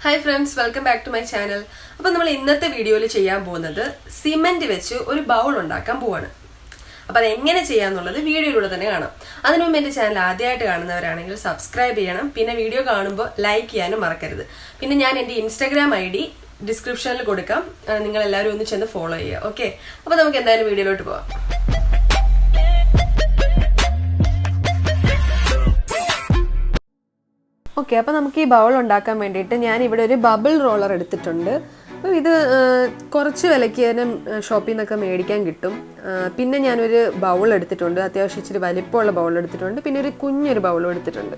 Hi friends, welcome back to my channel. അപ്പോൾ നമ്മൾ ഇന്നത്തെ വീഡിയോയിൽ ചെയ്യാൻ പോകുന്നത് സിമന്റ് വെച്ച് ഒരു ബൗൾ ഉണ്ടാക്കാൻ പോവാണ്. അപ്പോൾ അത് എങ്ങനെ ചെയ്യാന്നുള്ളത് വീഡിയോയിലൂടെ തന്നെ കാണാം. അതിനു മുമ്പ് എൻ്റെ ചാനൽ ആദ്യമായിട്ട് കാണുന്നവരാണെങ്കിൽ സബ്സ്ക്രൈബ് ചെയ്യണം. പിന്നെ വീഡിയോ കാണുമ്പോൾ ലൈക്ക് ചെയ്യാനും മറക്കരുത്. പിന്നെ ഞാൻ എൻ്റെ Instagram ID ഡിസ്ക്രിപ്ഷനിൽ കൊടുക്കാം. നിങ്ങൾ എല്ലാവരും ഒന്ന് ചെന്ന് ഫോളോ ചെയ്യുക. ഓക്കേ. അപ്പോൾ നമുക്ക് എന്തായാലും വീഡിയോയിലോട്ട് പോവാം. ഓക്കെ, അപ്പോൾ നമുക്ക് ഈ ബൗൾ ഉണ്ടാക്കാൻ വേണ്ടിയിട്ട് ഞാൻ ഇവിടെ ഒരു ബബിൾ റോളർ എടുത്തിട്ടുണ്ട്. ഇത് കുറച്ച് വിലയ്ക്ക് തന്നെ ഷോപ്പിൽ നിന്നൊക്കെ മേടിക്കാൻ കിട്ടും. പിന്നെ ഞാനൊരു ബൗൾ എടുത്തിട്ടുണ്ട്, അത്യാവശ്യം ഇച്ചിരി വലിപ്പമുള്ള ബൗൾ എടുത്തിട്ടുണ്ട്. പിന്നെ ഒരു കുഞ്ഞൊരു ബൗളും എടുത്തിട്ടുണ്ട്.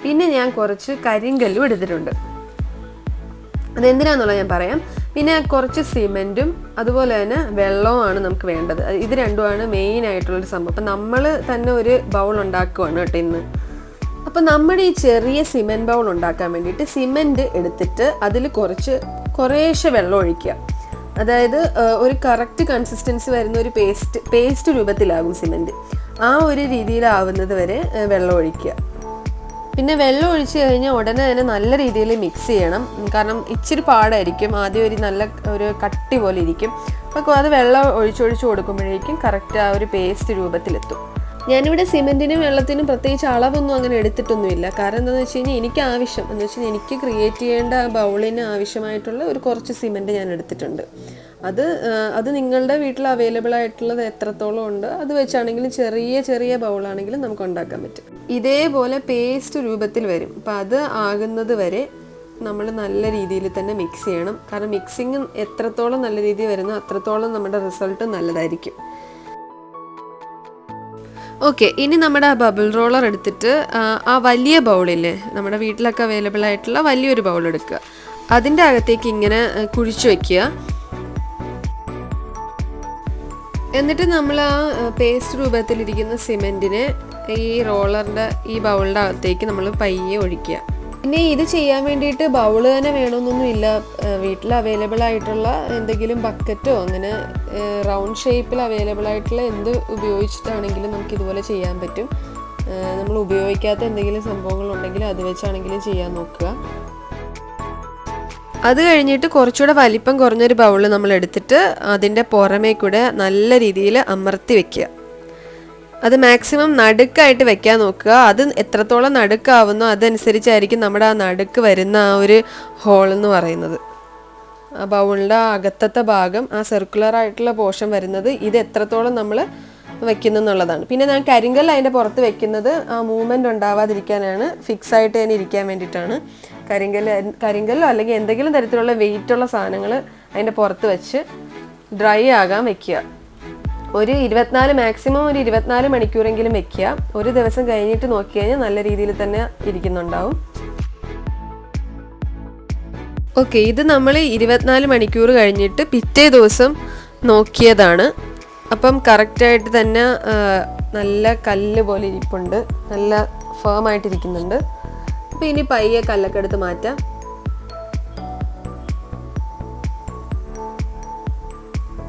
പിന്നെ ഞാൻ കുറച്ച് കരിങ്കല്ലും എടുത്തിട്ടുണ്ട്. അതെന്തിനാന്നുള്ളത് ഞാൻ പറയാം. പിന്നെ കുറച്ച് സിമെൻറ്റും അതുപോലെ തന്നെ വെള്ളവുമാണ് നമുക്ക് വേണ്ടത്. ഇത് രണ്ടുമാണ് മെയിൻ ആയിട്ടുള്ളൊരു സംഭവം. അപ്പം നമ്മൾ തന്നെ ഒരു ബൗൾ ഉണ്ടാക്കുവാണ് കേട്ടോ ഇന്ന്. അപ്പം നമ്മുടെ ഈ ചെറിയ സിമെൻറ്റ് ബൗൾ ഉണ്ടാക്കാൻ വേണ്ടിയിട്ട് സിമെൻറ്റ് എടുത്തിട്ട് അതിൽ കുറേശ്ശെ വെള്ളം ഒഴിക്കുക. അതായത് ഒരു കറക്റ്റ് കൺസിസ്റ്റൻസി വരുന്ന ഒരു പേസ്റ്റ് രൂപത്തിലാകും സിമെൻറ്റ്. ആ ഒരു രീതിയിലാവുന്നത് വരെ വെള്ളം ഒഴിക്കുക. പിന്നെ വെള്ളം ഒഴിച്ച് കഴിഞ്ഞാൽ ഉടനെ തന്നെ നല്ല രീതിയിൽ മിക്സ് ചെയ്യണം. കാരണം ഇച്ചിരി പാടായിരിക്കും, ആദ്യം ഒരു കട്ടി പോലെ ഇരിക്കും. അപ്പോൾ അത് വെള്ളം ഒഴിച്ചൊഴിച്ച് കൊടുക്കുമ്പോഴേക്കും കറക്റ്റ് ആ ഒരു പേസ്റ്റ് രൂപത്തിലെത്തും. ഞാനിവിടെ സിമെൻറ്റിനും വെള്ളത്തിനും പ്രത്യേകിച്ച് അളവൊന്നും അങ്ങനെ എടുത്തിട്ടൊന്നുമില്ല. കാരണം എന്താണെന്ന് വെച്ച് കഴിഞ്ഞാൽ എനിക്ക് ക്രിയേറ്റ് ചെയ്യേണ്ട ബൗളിന് ആവശ്യമായിട്ടുള്ള കുറച്ച് സിമെൻറ്റ് ഞാൻ എടുത്തിട്ടുണ്ട്. അത് നിങ്ങളുടെ വീട്ടിൽ അവൈലബിൾ ആയിട്ടുള്ളത് എത്രത്തോളം ഉണ്ട് അത് വെച്ചാണെങ്കിലും ചെറിയ ബൗളാണെങ്കിലും നമുക്ക് ഉണ്ടാക്കാൻ പറ്റും. ഇതേപോലെ പേസ്റ്റ് രൂപത്തിൽ വരും. അപ്പം അത് ആകുന്നത് വരെ നമ്മൾ നല്ല രീതിയിൽ തന്നെ മിക്സ് ചെയ്യണം. കാരണം മിക്സിങ് എത്രത്തോളം നല്ല രീതിയിൽ വരുന്നോ അത്രത്തോളം നമ്മുടെ റിസൾട്ട് നല്ലതായിരിക്കും. ഓക്കെ, ഇനി നമ്മുടെ ആ ബബിൾ റോളർ എടുത്തിട്ട് ആ വലിയ ബൗളില്ലേ, നമ്മുടെ വീട്ടിലൊക്കെ അവൈലബിൾ ആയിട്ടുള്ള വലിയൊരു ബൗൾ എടുക്കുക. അതിൻ്റെ അകത്തേക്ക് ഇങ്ങനെ കുഴിച്ചു വയ്ക്കുക. എന്നിട്ട് നമ്മൾ ആ പേസ്റ്റ് രൂപത്തിലിരിക്കുന്ന സിമെൻറ്റിനെ ഈ റോളറിൻ്റെ ഈ ബൗളിൻ്റെ അകത്തേക്ക് നമ്മൾ പയ്യെ ഒഴിക്കുക. പിന്നെ ഇത് ചെയ്യാൻ വേണ്ടിയിട്ട് ബൗള് തന്നെ വേണമെന്നൊന്നുമില്ല. വീട്ടിൽ അവൈലബിൾ ആയിട്ടുള്ള എന്തെങ്കിലും ബക്കറ്റോ അങ്ങനെ റൗണ്ട് ഷേപ്പിൽ അവൈലബിൾ ആയിട്ടുള്ള എന്ത് ഉപയോഗിച്ചിട്ടാണെങ്കിലും നമുക്ക് ഇതുപോലെ ചെയ്യാൻ പറ്റും. നമ്മൾ ഉപയോഗിക്കാത്ത എന്തെങ്കിലും സംഭവങ്ങളുണ്ടെങ്കിൽ അത് വെച്ചാണെങ്കിലും ചെയ്യാൻ നോക്കുക. അത് കഴിഞ്ഞിട്ട് കുറച്ചുകൂടെ വലിപ്പം കുറഞ്ഞൊരു ബൗൾ നമ്മൾ എടുത്തിട്ട് അതിൻ്റെ പുറമേ കൂടെ നല്ല രീതിയിൽ അമർത്തി വെക്കുക. അത് മാക്സിമം നടുക്കായിട്ട് വെക്കാൻ നോക്കുക. അത് എത്രത്തോളം നടുക്കാവുന്നോ അതനുസരിച്ചായിരിക്കും നമ്മുടെ ആ നടുക്ക് വരുന്ന ആ ഒരു ഹോൾ എന്ന് പറയുന്നത്. ആ ബൗളിൻ്റെ അകത്തത്തെ ഭാഗം, ആ സർക്കുലർ ആയിട്ടുള്ള പോർഷൻ വരുന്നത് ഇത് എത്രത്തോളം നമ്മൾ വെക്കുന്നു എന്നുള്ളതാണ്. പിന്നെ ഞാൻ കരിങ്കല്ല് അതിൻ്റെ പുറത്ത് വെക്കുന്നത് ആ മൂവ്മെൻറ്റ് ഉണ്ടാവാതിരിക്കാനാണ്, ഫിക്സ് ആയിട്ട് തന്നെ ഇരിക്കാൻ വേണ്ടിയിട്ടാണ്. കരിങ്കല്ലോ അല്ലെങ്കിൽ എന്തെങ്കിലും തരത്തിലുള്ള വെയിറ്റുള്ള സാധനങ്ങൾ അതിൻ്റെ പുറത്ത് വെച്ച് ഡ്രൈ ആകാൻ വെക്കുക. മാക്സിമം ഒരു 24 മണിക്കൂറെങ്കിലും വെക്കുക. ഒരു ദിവസം കഴിഞ്ഞിട്ട് നോക്കി കഴിഞ്ഞാൽ നല്ല രീതിയിൽ തന്നെ ഇരിക്കുന്നുണ്ടാവും. ഓക്കെ, ഇത് നമ്മൾ 24 മണിക്കൂർ കഴിഞ്ഞിട്ട് പിറ്റേ ദിവസം നോക്കിയതാണ്. അപ്പം കറക്റ്റായിട്ട് തന്നെ നല്ല കല്ല് പോലെ ഇരിപ്പുണ്ട്, നല്ല ഫേം ആയിട്ടിരിക്കുന്നുണ്ട്. അപ്പം ഇനി പയ്യെ കല്ലൊക്കെ എടുത്ത് മാറ്റാം.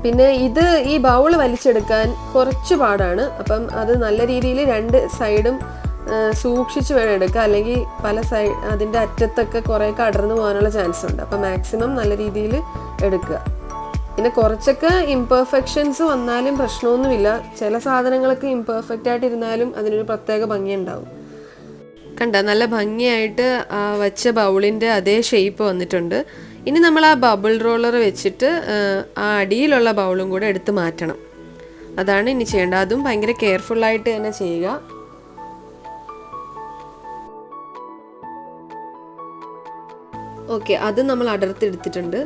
പിന്നെ ഈ ബൗൾ വലിച്ചെടുക്കാൻ കുറച്ച് പാടാണ്. അപ്പം അത് നല്ല രീതിയിൽ രണ്ട് സൈഡും സൂക്ഷിച്ച് വേണം എടുക്കുക. അല്ലെങ്കിൽ അതിൻ്റെ അറ്റത്തൊക്കെ കുറേയൊക്കെ അടർന്നു പോകാനുള്ള ചാൻസ് ഉണ്ട്. അപ്പം മാക്സിമം നല്ല രീതിയിൽ എടുക്കുക. പിന്നെ കുറച്ചൊക്കെ ഇംപെർഫെക്ഷൻസ് വന്നാലും പ്രശ്നമൊന്നുമില്ല. ചില സാധനങ്ങളൊക്കെ ഇംപെർഫെക്റ്റ് ആയിട്ടിരുന്നാലും അതിനൊരു പ്രത്യേക ഭംഗിയുണ്ടാവും. കണ്ട, നല്ല ഭംഗിയായിട്ട് വച്ച ബൗളിൻ്റെ അതേ ഷേപ്പ് വന്നിട്ടുണ്ട്. ഇനി നമ്മൾ ആ ബബിൾ റോളർ വെച്ചിട്ട് ആ അടിയിലുള്ള ബൗളും കൂടെ എടുത്ത് മാറ്റണം. അതാണ് ഇനി ചെയ്യേണ്ടത്. അതും ഭയങ്കര കെയർഫുള്ളായിട്ട് തന്നെ ചെയ്യുക. ഓക്കെ, അത് നമ്മൾ അടർത്തെടുത്തിട്ടുണ്ട്.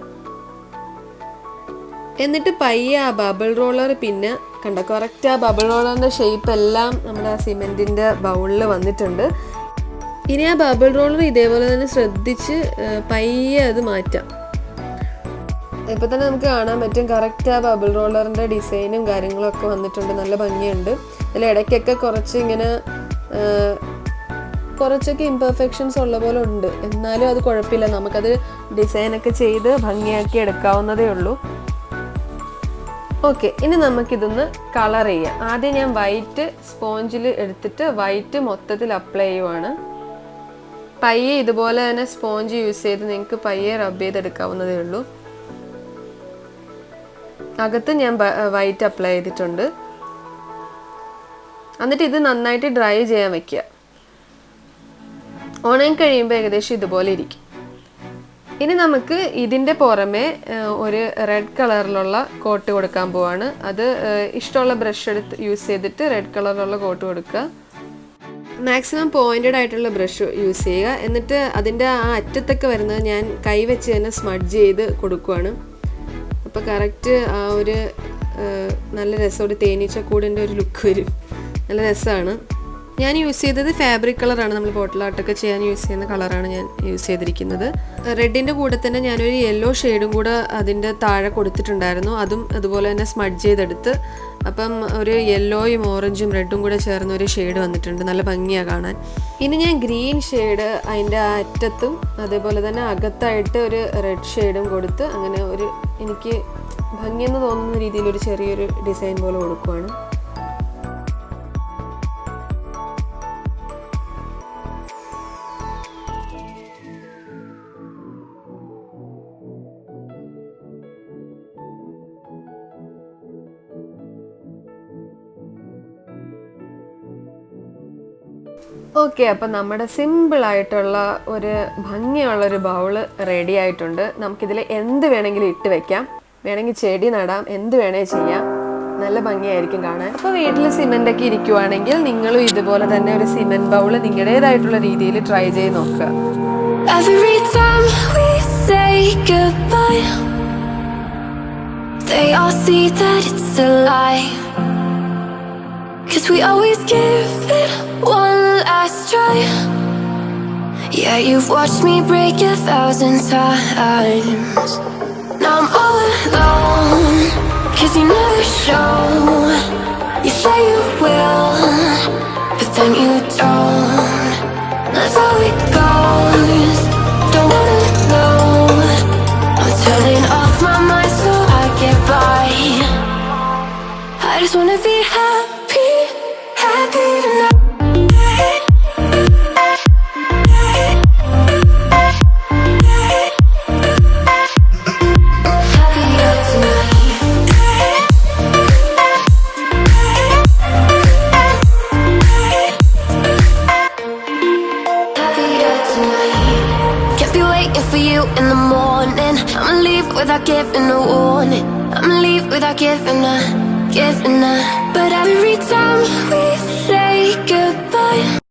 എന്നിട്ട് പയ്യെ ആ ബബിൾ റോളർ പിന്നെ കണ്ട കറക്റ്റ് ആ ബബിൾ റോളറിൻ്റെ ഷേപ്പ് എല്ലാം നമ്മുടെ ആ സിമെൻറ്റിൻ്റെ ബൗളിൽ വന്നിട്ടുണ്ട്. ഇനി ആ ബബിൾ റോളർ ഇതേപോലെ തന്നെ ശ്രദ്ധിച്ച് പയ്യെ അത് മാറ്റാം. ഇപ്പം തന്നെ നമുക്ക് കാണാൻ പറ്റും കറക്റ്റ് ആ ബബിൾ റോളറിൻ്റെ ഡിസൈനും കാര്യങ്ങളൊക്കെ വന്നിട്ടുണ്ട്, നല്ല ഭംഗിയുണ്ട്. അതിൽ ഇടയ്ക്കൊക്കെ കുറച്ചൊക്കെ ഇംപെർഫെക്ഷൻസ് ഉള്ള പോലെ ഉണ്ട്. എന്നാലും അത് കുഴപ്പമില്ല, നമുക്കത് ഡിസൈനൊക്കെ ചെയ്ത് ഭംഗിയാക്കി എടുക്കാവുന്നതേ ഉള്ളൂ. ഓക്കെ, ഇനി നമുക്കിതൊന്ന് കളർ ചെയ്യാം. ആദ്യം ഞാൻ വൈറ്റ് സ്പോഞ്ചിൽ എടുത്തിട്ട് വൈറ്റ് മൊത്തത്തിൽ അപ്ലൈ ചെയ്യുവാണ്. പയ്യെ ഇതുപോലെ തന്നെ സ്പോഞ്ച് യൂസ് ചെയ്ത് നിങ്ങൾക്ക് പയ്യെ റബ്ബ് ചെയ്തെടുക്കാവുന്നതേ ഉള്ളൂ. അകത്ത് ഞാൻ വൈറ്റ് അപ്ലൈ ചെയ്തിട്ടുണ്ട്. എന്നിട്ട് ഇത് നന്നായിട്ട് ഡ്രൈ ചെയ്യാൻ വെക്കുക. ഉണങ്ങി കഴിയുമ്പോൾ ഏകദേശം ഇതുപോലെ ഇരിക്കും. ഇനി നമുക്ക് ഇതിൻ്റെ പുറമെ ഒരു റെഡ് കളറിലുള്ള കോട്ട് കൊടുക്കാൻ പോവാണ്. അത് ഇഷ്ടമുള്ള ബ്രഷ് എടുത്ത് യൂസ് ചെയ്തിട്ട് റെഡ് കളറിലുള്ള കോട്ട് കൊടുക്കുക. മാക്സിമം പോയിൻറ്റഡ് ആയിട്ടുള്ള ബ്രഷ് യൂസ് ചെയ്യുക. എന്നിട്ട് അതിൻ്റെ ആ അറ്റത്തൊക്കെ വരുന്നത് ഞാൻ കൈ വെച്ച് തന്നെ സ്മഡ്ജ് ചെയ്ത് കൊടുക്കുവാണ്. അപ്പോൾ കറക്റ്റ് ആ ഒരു നല്ല രസം, ഒരു തേനീച്ചക്കൂടിൻ്റെ ഒരു ലുക്ക് വരും. നല്ല രസമാണ്. ഞാൻ യൂസ് ചെയ്തത് ഫാബ്രിക് കളറാണ്. നമ്മൾ ബോട്ടിൽ ആർട്ടൊക്കെ ചെയ്യാൻ യൂസ് ചെയ്യുന്ന കളറാണ് ഞാൻ യൂസ് ചെയ്തിരിക്കുന്നത്. റെഡിൻ്റെ കൂടെ തന്നെ ഞാനൊരു യെല്ലോ ഷെയ്ഡും കൂടെ അതിൻ്റെ താഴെ കൊടുത്തിട്ടുണ്ടായിരുന്നു. അതും അതുപോലെ തന്നെ സ്മഡ്ജ് ചെയ്തെടുത്ത്, അപ്പം ഒരു യെല്ലോയും ഓറഞ്ചും റെഡും കൂടെ ചേർന്ന ഒരു ഷെയ്ഡ് വന്നിട്ടുണ്ട്. നല്ല ഭംഗിയാണ് കാണാൻ. ഇനി ഞാൻ ഗ്രീൻ ഷെയ്ഡ് അതിൻ്റെ അറ്റത്തും അതേപോലെ തന്നെ അകത്തായിട്ട് ഒരു റെഡ് ഷെയ്ഡും കൊടുത്ത് അങ്ങനെ ഒരു എനിക്ക് ഭംഗിയെന്ന് തോന്നുന്ന രീതിയിലൊരു ചെറിയൊരു ഡിസൈൻ പോലെ കൊടുക്കുവാണ്. ഓക്കെ, അപ്പം നമ്മുടെ സിമ്പിളായിട്ടുള്ള ഒരു ഭംഗിയുള്ളൊരു ബൗള് റെഡി ആയിട്ടുണ്ട്. നമുക്കിതിൽ എന്ത് വേണമെങ്കിലും ഇട്ട് വെക്കാം. വേണമെങ്കിൽ ചെടി നടാം, എന്ത് വേണമെങ്കിൽ ചെയ്യാം. നല്ല ഭംഗിയായിരിക്കും കാണാൻ. അപ്പോൾ വീട്ടിൽ സിമെൻ്റൊക്കെ ഇരിക്കുവാണെങ്കിൽ നിങ്ങളും ഇതുപോലെ തന്നെ ഒരു സിമെൻറ്റ് ബൗള് നിങ്ങളുടേതായിട്ടുള്ള രീതിയിൽ ട്രൈ ചെയ്ത് നോക്കുക. Every time we say goodbye, they all see that it's a lie. 'Cause we always give it one last try. Yeah, you've watched me break 1,000 times. Now I'm all alone, 'cause you never show. You say you will, but then you don't. That's how it goes. Don't wanna know. I'm turning off my mind so I get by. I just wanna be happy, happy tonight. For you in the morning, I'ma leave without giving a warning. I'ma leave without giving a. But every time we say goodbye,